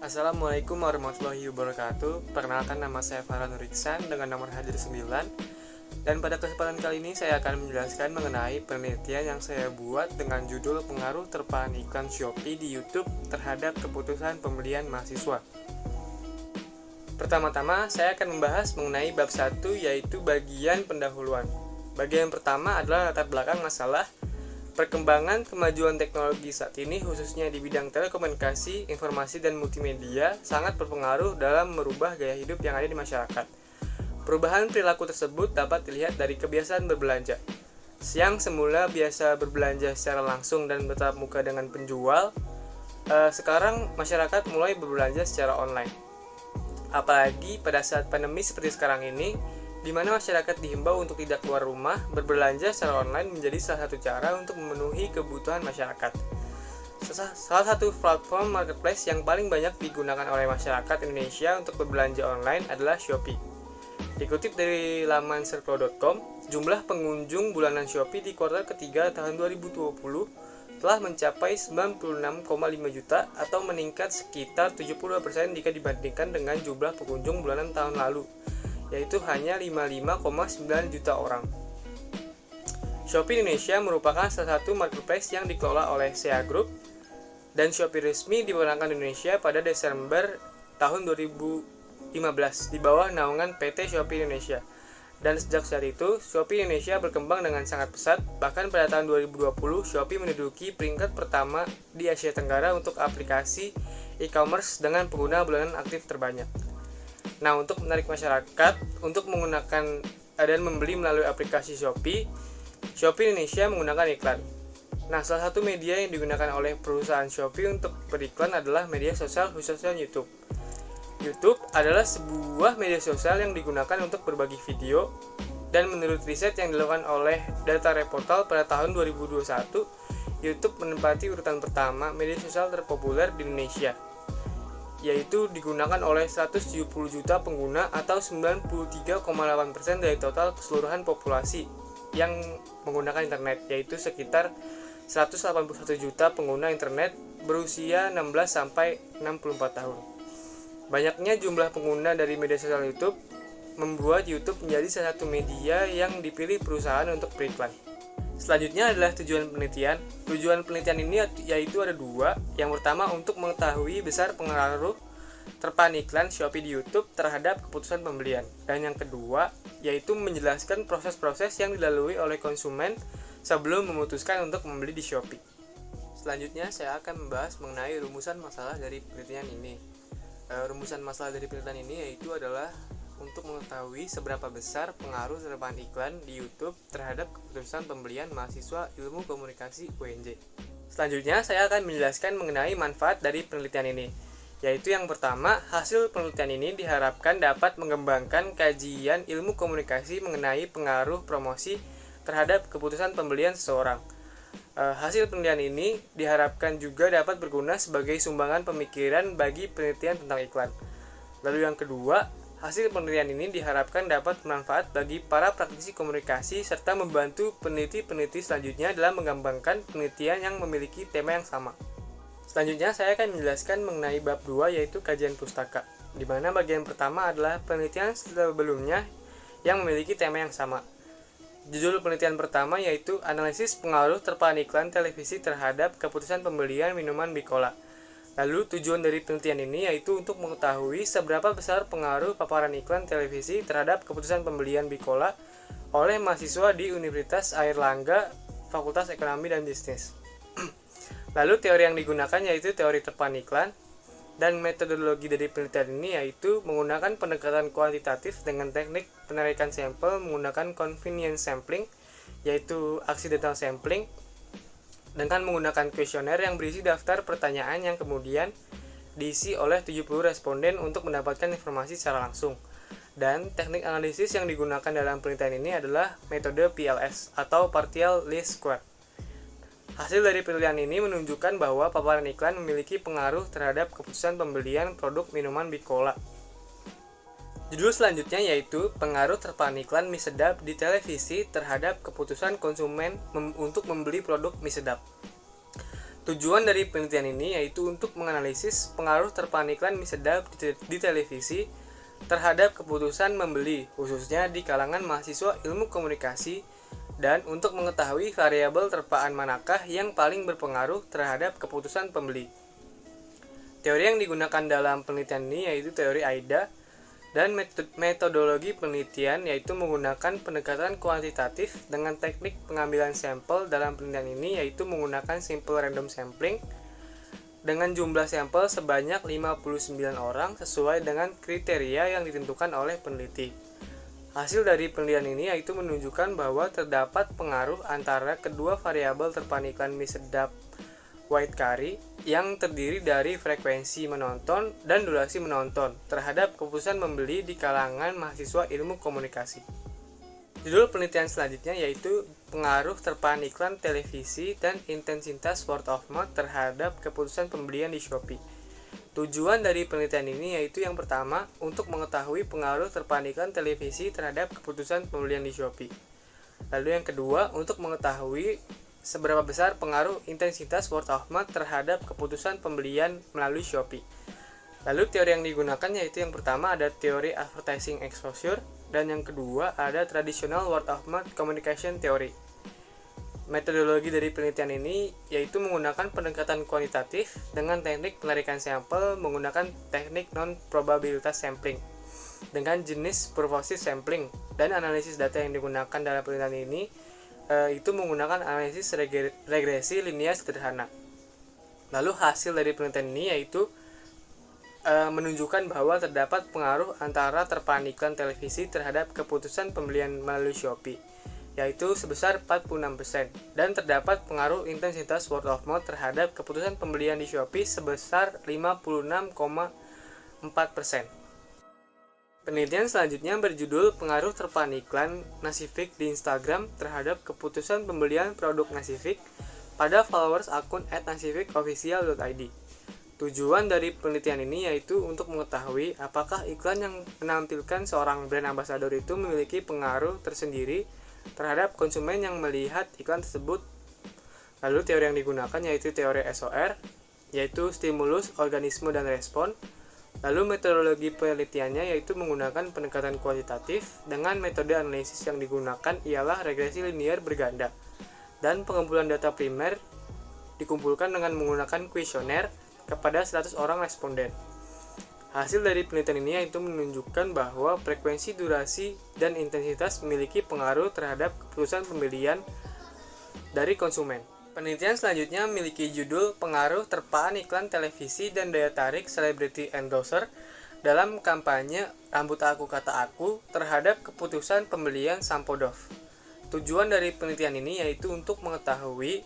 Assalamualaikum warahmatullahi wabarakatuh. Perkenalkan, nama saya Farhan Nuriksan dengan nomor hadir 9. Dan pada kesempatan kali ini saya akan menjelaskan mengenai penelitian yang saya buat dengan judul pengaruh terpaan iklan Shopee di YouTube terhadap keputusan pembelian mahasiswa. Pertama-tama saya akan membahas mengenai bab 1, yaitu bagian pendahuluan. Bagian pertama adalah latar belakang masalah. Perkembangan kemajuan teknologi saat ini, khususnya di bidang telekomunikasi, informasi, dan multimedia, sangat berpengaruh dalam merubah gaya hidup yang ada di masyarakat. Perubahan perilaku tersebut dapat dilihat dari kebiasaan berbelanja. Yang semula biasa berbelanja secara langsung dan bertatap muka dengan penjual, sekarang masyarakat mulai berbelanja secara online. Apalagi pada saat pandemi seperti sekarang ini, di mana masyarakat dihimbau untuk tidak keluar rumah, berbelanja secara online menjadi salah satu cara untuk memenuhi kebutuhan masyarakat. Salah satu platform marketplace yang paling banyak digunakan oleh masyarakat Indonesia untuk berbelanja online adalah Shopee. Dikutip dari laman serpro.com, jumlah pengunjung bulanan Shopee di kuartal ketiga tahun 2020 telah mencapai 96,5 juta atau meningkat sekitar 72% jika dibandingkan dengan jumlah pengunjung bulanan tahun lalu, yaitu hanya 55,9 juta orang. Shopee Indonesia merupakan salah satu marketplace yang dikelola oleh SEA Group, dan Shopee resmi diperkenalkan di Indonesia pada Desember tahun 2015 di bawah naungan PT Shopee Indonesia. Dan sejak saat itu, Shopee Indonesia berkembang dengan sangat pesat. Bahkan pada tahun 2020, Shopee menduduki peringkat pertama di Asia Tenggara untuk aplikasi e-commerce dengan pengguna bulanan aktif terbanyak. Nah, untuk menarik masyarakat untuk menggunakan dan membeli melalui aplikasi Shopee Indonesia menggunakan iklan. Nah, salah satu media yang digunakan oleh perusahaan Shopee untuk beriklan adalah media sosial, khususnya YouTube. YouTube adalah sebuah media sosial yang digunakan untuk berbagi video, dan menurut riset yang dilakukan oleh Data Reportal pada tahun 2021, YouTube menempati urutan pertama media sosial terpopuler di Indonesia, yaitu digunakan oleh 170 juta pengguna atau 93,8% dari total keseluruhan populasi yang menggunakan internet, yaitu sekitar 181 juta pengguna internet berusia 16-64 tahun. Banyaknya jumlah pengguna dari media sosial YouTube membuat YouTube menjadi salah satu media yang dipilih perusahaan untuk beriklan. Selanjutnya adalah tujuan penelitian. Tujuan penelitian ini yaitu ada dua. Yang pertama, untuk mengetahui besar pengaruh terpaan iklan Shopee di YouTube terhadap keputusan pembelian. Dan yang kedua, yaitu menjelaskan proses-proses yang dilalui oleh konsumen sebelum memutuskan untuk membeli di Shopee. Selanjutnya, saya akan membahas mengenai rumusan masalah dari penelitian ini. Rumusan masalah dari penelitian ini yaitu adalah untuk mengetahui seberapa besar pengaruh terpaan iklan di YouTube terhadap keputusan pembelian mahasiswa Ilmu Komunikasi UNJ. Selanjutnya, saya akan menjelaskan mengenai manfaat dari penelitian ini, yaitu yang pertama, hasil penelitian ini diharapkan dapat mengembangkan kajian ilmu komunikasi mengenai pengaruh promosi terhadap keputusan pembelian seseorang. Hasil penelitian ini diharapkan juga dapat berguna sebagai sumbangan pemikiran bagi penelitian tentang iklan. Lalu yang kedua, hasil penelitian ini diharapkan dapat bermanfaat bagi para praktisi komunikasi serta membantu peneliti-peneliti selanjutnya dalam mengembangkan penelitian yang memiliki tema yang sama. Selanjutnya saya akan menjelaskan mengenai bab 2, yaitu kajian pustaka, di mana bagian pertama adalah penelitian sebelumnya yang memiliki tema yang sama. Judul penelitian pertama yaitu analisis pengaruh terpaan iklan televisi terhadap keputusan pembelian minuman Bicola. Lalu tujuan dari penelitian ini yaitu untuk mengetahui seberapa besar pengaruh paparan iklan televisi terhadap keputusan pembelian Bicola oleh mahasiswa di Universitas Airlangga, Fakultas Ekonomi dan Bisnis. Lalu teori yang digunakan yaitu teori terpaan iklan, dan metodologi dari penelitian ini yaitu menggunakan pendekatan kuantitatif dengan teknik penarikan sampel menggunakan convenience sampling, yaitu accidental sampling, dengan menggunakan kuesioner yang berisi daftar pertanyaan yang kemudian diisi oleh 70 responden untuk mendapatkan informasi secara langsung. Dan teknik analisis yang digunakan dalam penelitian ini adalah metode PLS atau partial least square. Hasil dari penelitian ini menunjukkan bahwa paparan iklan memiliki pengaruh terhadap keputusan pembelian produk minuman Bicola. Judul selanjutnya yaitu pengaruh terpaan iklan mie sedap di televisi terhadap keputusan konsumen untuk membeli produk mie sedap. Tujuan dari penelitian ini yaitu untuk menganalisis pengaruh terpaan iklan mie sedap di televisi terhadap keputusan membeli, khususnya di kalangan mahasiswa ilmu komunikasi, dan untuk mengetahui variabel terpaan manakah yang paling berpengaruh terhadap keputusan pembeli. Teori yang digunakan dalam penelitian ini yaitu teori AIDA, dan metodologi penelitian yaitu menggunakan pendekatan kuantitatif dengan teknik pengambilan sampel. Dalam penelitian ini yaitu menggunakan simple random sampling dengan jumlah sampel sebanyak 59 orang sesuai dengan kriteria yang ditentukan oleh peneliti. Hasil dari penelitian ini yaitu menunjukkan bahwa terdapat pengaruh antara kedua variabel terpaan iklan mie sedap white curry yang terdiri dari frekuensi menonton dan durasi menonton terhadap keputusan membeli di kalangan mahasiswa ilmu komunikasi. Judul penelitian selanjutnya yaitu pengaruh terpaan iklan televisi dan intensitas word of mouth terhadap keputusan pembelian di Shopee. Tujuan dari penelitian ini yaitu yang pertama untuk mengetahui pengaruh terpaan iklan televisi terhadap keputusan pembelian di Shopee. Lalu yang kedua untuk mengetahui seberapa besar pengaruh intensitas word of mouth terhadap keputusan pembelian melalui Shopee. Lalu teori yang digunakan yaitu yang pertama ada teori advertising exposure dan yang kedua ada traditional word of mouth communication theory. Metodologi dari penelitian ini yaitu menggunakan pendekatan kuantitatif dengan teknik penarikan sampel menggunakan teknik non-probabilitas sampling dengan jenis purposive sampling, dan analisis data yang digunakan dalam penelitian ini itu menggunakan analisis regresi linear sederhana. Lalu hasil dari penelitian ini yaitu menunjukkan bahwa terdapat pengaruh antara terpaan iklan televisi terhadap keputusan pembelian melalui Shopee, yaitu sebesar 46%, dan terdapat pengaruh intensitas word of mouth terhadap keputusan pembelian di Shopee sebesar 56,4%. Penelitian selanjutnya berjudul pengaruh terpaan iklan Nasifik di Instagram terhadap keputusan pembelian produk Nasifik pada followers akun @nasifikofficial.id. Tujuan dari penelitian ini yaitu untuk mengetahui apakah iklan yang menampilkan seorang brand ambassador itu memiliki pengaruh tersendiri terhadap konsumen yang melihat iklan tersebut. Lalu teori yang digunakan yaitu teori SOR, yaitu stimulus, organisme, dan respon. Lalu metodologi penelitiannya yaitu menggunakan pendekatan kuantitatif dengan metode analisis yang digunakan ialah regresi linear berganda, dan pengumpulan data primer dikumpulkan dengan menggunakan kuesioner kepada 100 orang responden. Hasil dari penelitian ini yaitu menunjukkan bahwa frekuensi, durasi, dan intensitas memiliki pengaruh terhadap keputusan pembelian dari konsumen. Penelitian selanjutnya memiliki judul pengaruh terpaan iklan televisi dan daya tarik celebrity endorser dalam kampanye Rambut Aku Kata Aku terhadap keputusan pembelian sampo Dove. Tujuan dari penelitian ini yaitu untuk mengetahui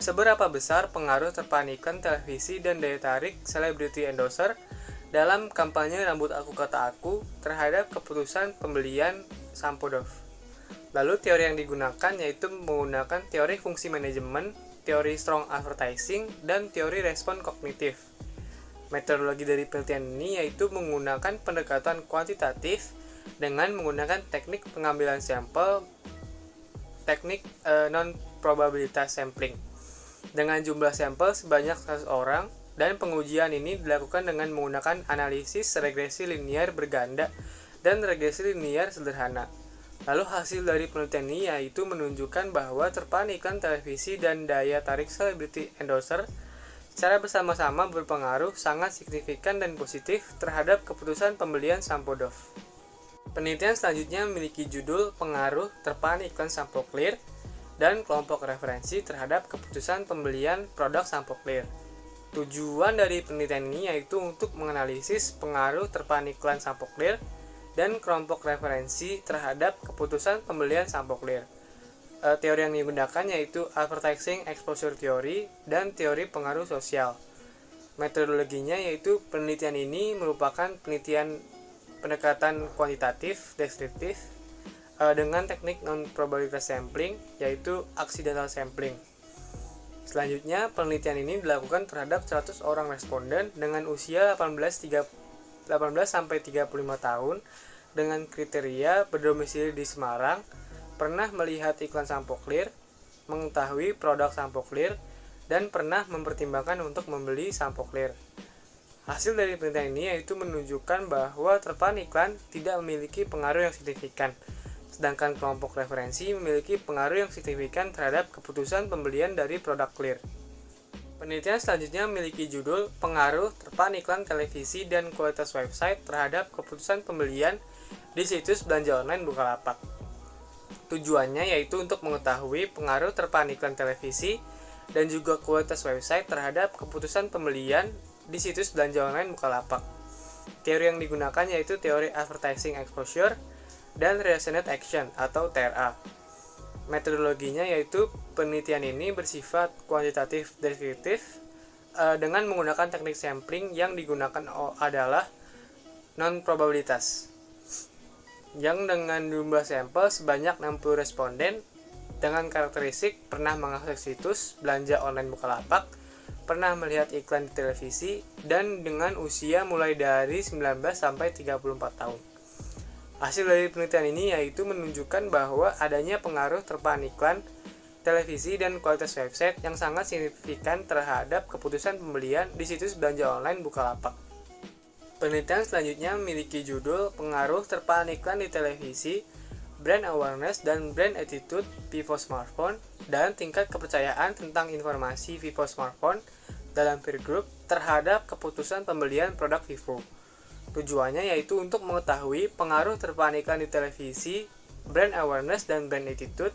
seberapa besar pengaruh terpaan iklan televisi dan daya tarik celebrity endorser dalam kampanye Rambut Aku Kata Aku terhadap keputusan pembelian sampo Dove. Lalu teori yang digunakan yaitu menggunakan teori fungsi manajemen, teori strong advertising, dan teori respon kognitif. Metodologi dari penelitian ini yaitu menggunakan pendekatan kuantitatif dengan menggunakan teknik pengambilan sampel, teknik non-probabilitas sampling dengan jumlah sampel sebanyak 100 orang, dan pengujian ini dilakukan dengan menggunakan analisis regresi linear berganda dan regresi linear sederhana. Lalu hasil dari penelitian ini yaitu menunjukkan bahwa terpaan iklan televisi dan daya tarik celebrity endorser secara bersama-sama berpengaruh sangat signifikan dan positif terhadap keputusan pembelian sampo Dove. Penelitian selanjutnya memiliki judul pengaruh terpaan iklan sampo Clear dan kelompok referensi terhadap keputusan pembelian produk sampo Clear. Tujuan dari penelitian ini yaitu untuk menganalisis pengaruh terpaan iklan sampo Clear dan kelompok referensi terhadap keputusan pembelian sampo Clear. Teori yang digunakan yaitu advertising exposure theory dan teori pengaruh sosial. Metodologinya yaitu penelitian ini merupakan penelitian pendekatan kuantitatif deskriptif dengan teknik non-probabilitas sampling yaitu accidental sampling. Selanjutnya, penelitian ini dilakukan terhadap 100 orang responden dengan usia 18-35 tahun dengan kriteria berdomisili di Semarang, pernah melihat iklan sampo Clear, mengetahui produk sampo Clear, dan pernah mempertimbangkan untuk membeli sampo clear. Hasil dari penelitian ini yaitu menunjukkan bahwa terpaan iklan tidak memiliki pengaruh yang signifikan, sedangkan kelompok referensi memiliki pengaruh yang signifikan terhadap keputusan pembelian dari produk clear. Penelitian selanjutnya memiliki judul Pengaruh Terpaan Iklan Televisi dan Kualitas Website Terhadap Keputusan Pembelian di Situs Belanja Online Bukalapak. Tujuannya yaitu untuk mengetahui pengaruh terpaan iklan televisi dan juga kualitas website terhadap keputusan pembelian di situs belanja online Bukalapak. Teori yang digunakan yaitu teori Advertising Exposure dan Resonant Action atau TRA. Metodologinya yaitu penelitian ini bersifat kuantitatif deskriptif dengan menggunakan teknik sampling yang digunakan adalah non-probabilitas. Yang dengan jumlah sampel sebanyak 60 responden dengan karakteristik pernah mengakses situs belanja online Bukalapak, pernah melihat iklan di televisi, dan dengan usia mulai dari 19 sampai 34 tahun. Hasil dari penelitian ini yaitu menunjukkan bahwa adanya pengaruh terpaan iklan, televisi, dan kualitas website yang sangat signifikan terhadap keputusan pembelian di situs belanja online Bukalapak. Penelitian selanjutnya memiliki judul Pengaruh Terpaan Iklan di Televisi, Brand Awareness dan Brand Attitude Vivo Smartphone, dan tingkat kepercayaan tentang informasi Vivo Smartphone dalam peer group terhadap keputusan pembelian produk Vivo. Tujuannya yaitu untuk mengetahui pengaruh terpaan iklan di televisi, brand awareness dan brand attitude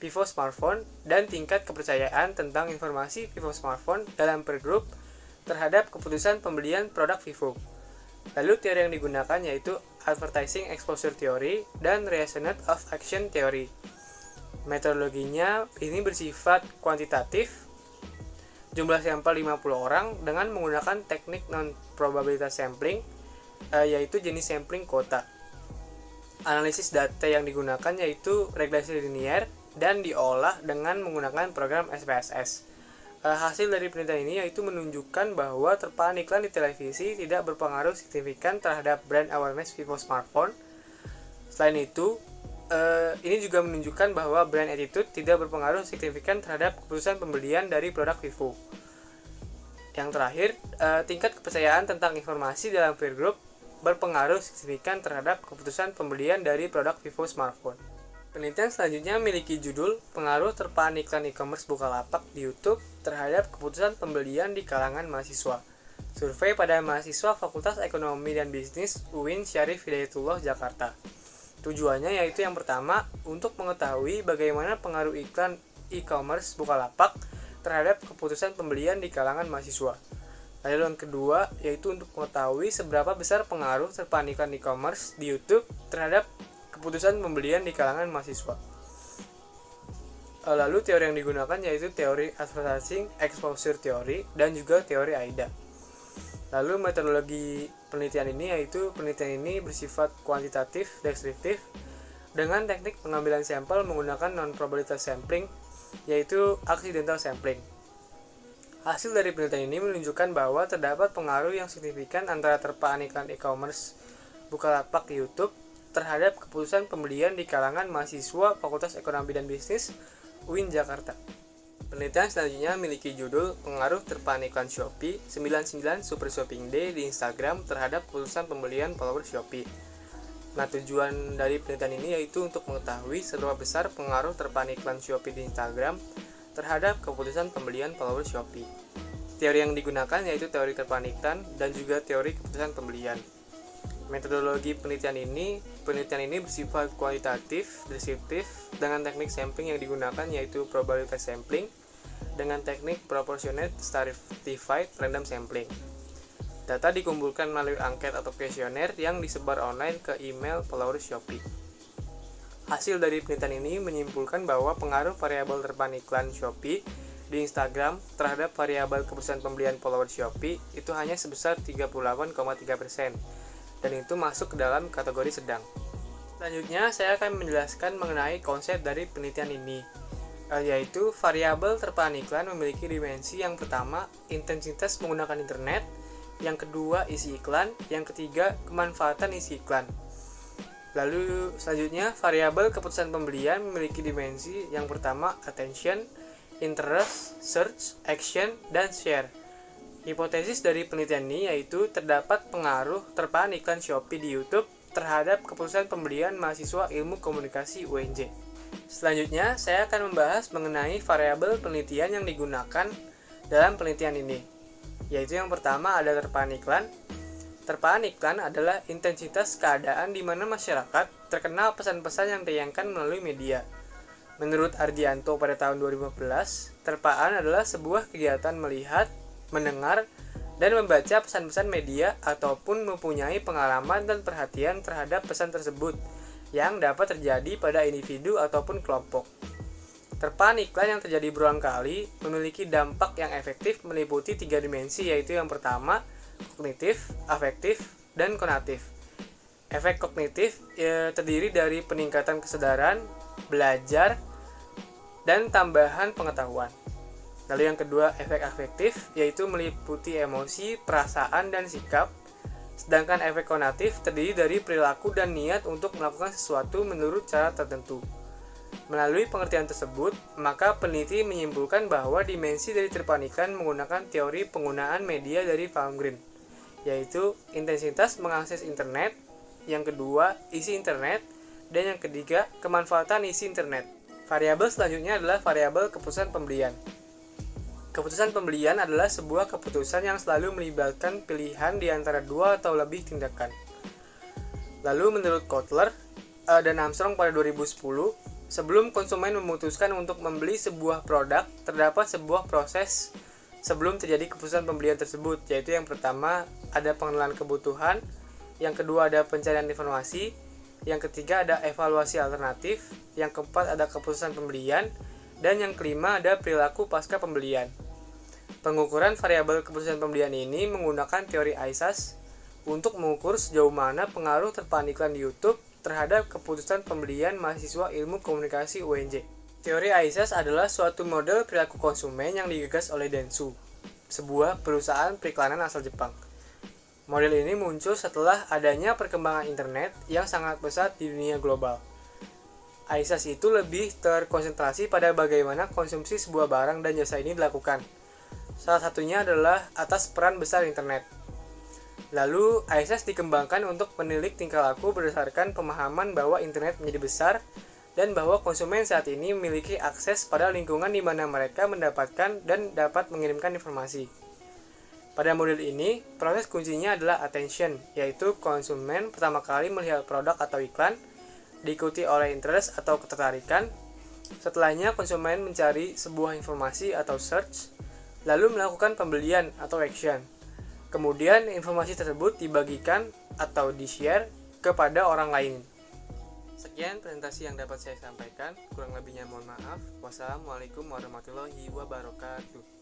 Vivo Smartphone, dan tingkat kepercayaan tentang informasi Vivo Smartphone dalam peer group terhadap keputusan pembelian produk Vivo. Lalu teori yang digunakan yaitu Advertising Exposure Theory dan Resonance of Action Theory. Metodologinya ini bersifat kuantitatif, jumlah sampel 50 orang dengan menggunakan teknik non-probabilitas sampling, yaitu jenis sampling kota. Analisis data yang digunakan yaitu regresi linier dan diolah dengan menggunakan program SPSS. Hasil dari penelitian ini yaitu menunjukkan bahwa terpaan iklan di televisi tidak berpengaruh signifikan terhadap brand awareness Vivo Smartphone. Selain itu, ini juga menunjukkan bahwa brand attitude tidak berpengaruh signifikan terhadap keputusan pembelian dari produk Vivo. Yang terakhir, tingkat kepercayaan tentang informasi dalam peer group berpengaruh signifikan terhadap keputusan pembelian dari produk Vivo Smartphone. Penelitian selanjutnya memiliki judul Pengaruh Terpaan Iklan E-commerce Bukalapak di YouTube terhadap keputusan pembelian di kalangan mahasiswa. Survei pada mahasiswa Fakultas Ekonomi dan Bisnis UIN Syarif Hidayatullah Jakarta. Tujuannya yaitu yang pertama, untuk mengetahui bagaimana pengaruh iklan e-commerce Bukalapak terhadap keputusan pembelian di kalangan mahasiswa. Lalu yang kedua, yaitu untuk mengetahui seberapa besar pengaruh terpaan iklan e-commerce di YouTube terhadap keputusan pembelian di kalangan mahasiswa. Lalu teori yang digunakan yaitu teori Advertising Exposure Theory dan juga teori AIDA. Lalu metodologi penelitian ini yaitu penelitian ini bersifat kuantitatif deskriptif dengan teknik pengambilan sampel menggunakan non-probabilitas sampling, yaitu accidental sampling. Hasil dari penelitian ini menunjukkan bahwa terdapat pengaruh yang signifikan antara terpaan iklan e-commerce Bukalapak di YouTube terhadap keputusan pembelian di kalangan mahasiswa Fakultas Ekonomi dan Bisnis UIN Jakarta. Penelitian selanjutnya memiliki judul Pengaruh Terpaan Iklan Shopee 99 Super Shopping Day di Instagram terhadap keputusan pembelian follower Shopee. Nah, tujuan dari penelitian ini yaitu untuk mengetahui seberapa besar pengaruh terpaan iklan Shopee di Instagram terhadap keputusan pembelian follower Shopee. Teori yang digunakan yaitu teori terpaan iklan dan juga teori keputusan pembelian. Metodologi penelitian ini bersifat kualitatif, deskriptif dengan teknik sampling yang digunakan yaitu probabilitas sampling dengan teknik proportionate stratified random sampling. Data dikumpulkan melalui angket atau kuesioner yang disebar online ke email follower Shopee. Hasil dari penelitian ini menyimpulkan bahwa pengaruh variabel terpaan iklan Shopee di Instagram terhadap variabel keputusan pembelian follower Shopee itu hanya sebesar 38,3%, dan itu masuk ke dalam kategori sedang. Selanjutnya, saya akan menjelaskan mengenai konsep dari penelitian ini, yaitu variabel terpaan iklan memiliki dimensi yang pertama, intensitas menggunakan internet, yang kedua, isi iklan, yang ketiga, kemanfaatan isi iklan. Lalu selanjutnya, variabel keputusan pembelian memiliki dimensi yang pertama, attention, interest, search, action, dan share. Hipotesis dari penelitian ini yaitu terdapat pengaruh terpaan iklan Shopee di YouTube terhadap keputusan pembelian mahasiswa ilmu komunikasi UNJ. Selanjutnya, saya akan membahas mengenai variabel penelitian yang digunakan dalam penelitian ini, yaitu yang pertama ada terpaan iklan. Terpaan iklan adalah intensitas keadaan di mana masyarakat terkena pesan-pesan yang ditayangkan melalui media. Menurut Ardianto pada tahun 2015, terpaan adalah sebuah kegiatan melihat, mendengar, dan membaca pesan-pesan media ataupun mempunyai pengalaman dan perhatian terhadap pesan tersebut yang dapat terjadi pada individu ataupun kelompok. Terpaan iklan yang terjadi berulang kali memiliki dampak yang efektif meliputi 3 dimensi, yaitu yang pertama, kognitif, afektif, dan konatif. Efek kognitif terdiri dari peningkatan kesadaran, belajar, dan tambahan pengetahuan. Lalu yang kedua, efek afektif, yaitu meliputi emosi, perasaan, dan sikap. Sedangkan efek konatif terdiri dari perilaku dan niat untuk melakukan sesuatu menurut cara tertentu. Melalui pengertian tersebut, maka peneliti menyimpulkan bahwa dimensi dari terpaan iklan menggunakan teori penggunaan media dari Palmgren, yaitu intensitas mengakses internet, yang kedua, isi internet, dan yang ketiga, kemanfaatan isi internet. Variabel selanjutnya adalah variabel keputusan pembelian. Keputusan pembelian adalah sebuah keputusan yang selalu melibatkan pilihan di antara 2 atau lebih tindakan. Lalu menurut Kotler dan Armstrong pada 2010, sebelum konsumen memutuskan untuk membeli sebuah produk, terdapat sebuah proses sebelum terjadi keputusan pembelian tersebut, yaitu yang pertama ada pengenalan kebutuhan, yang kedua ada pencarian informasi, yang ketiga ada evaluasi alternatif, yang keempat ada keputusan pembelian, dan yang kelima ada perilaku pasca pembelian. Pengukuran variabel keputusan pembelian ini menggunakan teori ISAS untuk mengukur sejauh mana pengaruh terpaan iklan di YouTube terhadap keputusan pembelian mahasiswa ilmu komunikasi UNJ. Teori ISAS adalah suatu model perilaku konsumen yang digagas oleh Dentsu, sebuah perusahaan periklanan asal Jepang. Model ini muncul setelah adanya perkembangan internet yang sangat pesat di dunia global. ISAS itu lebih terkonsentrasi pada bagaimana konsumsi sebuah barang dan jasa ini dilakukan. Salah satunya adalah atas peran besar internet. Lalu, ISAS dikembangkan untuk menilik tingkah laku berdasarkan pemahaman bahwa internet menjadi besar dan bahwa konsumen saat ini memiliki akses pada lingkungan di mana mereka mendapatkan dan dapat mengirimkan informasi. Pada model ini, proses kuncinya adalah attention, yaitu konsumen pertama kali melihat produk atau iklan, diikuti oleh interest atau ketertarikan. Setelahnya konsumen mencari sebuah informasi atau search, lalu melakukan pembelian atau action. Kemudian informasi tersebut dibagikan atau di-share kepada orang lain. Sekian presentasi yang dapat saya sampaikan, kurang lebihnya mohon maaf. Wassalamualaikum warahmatullahi wabarakatuh.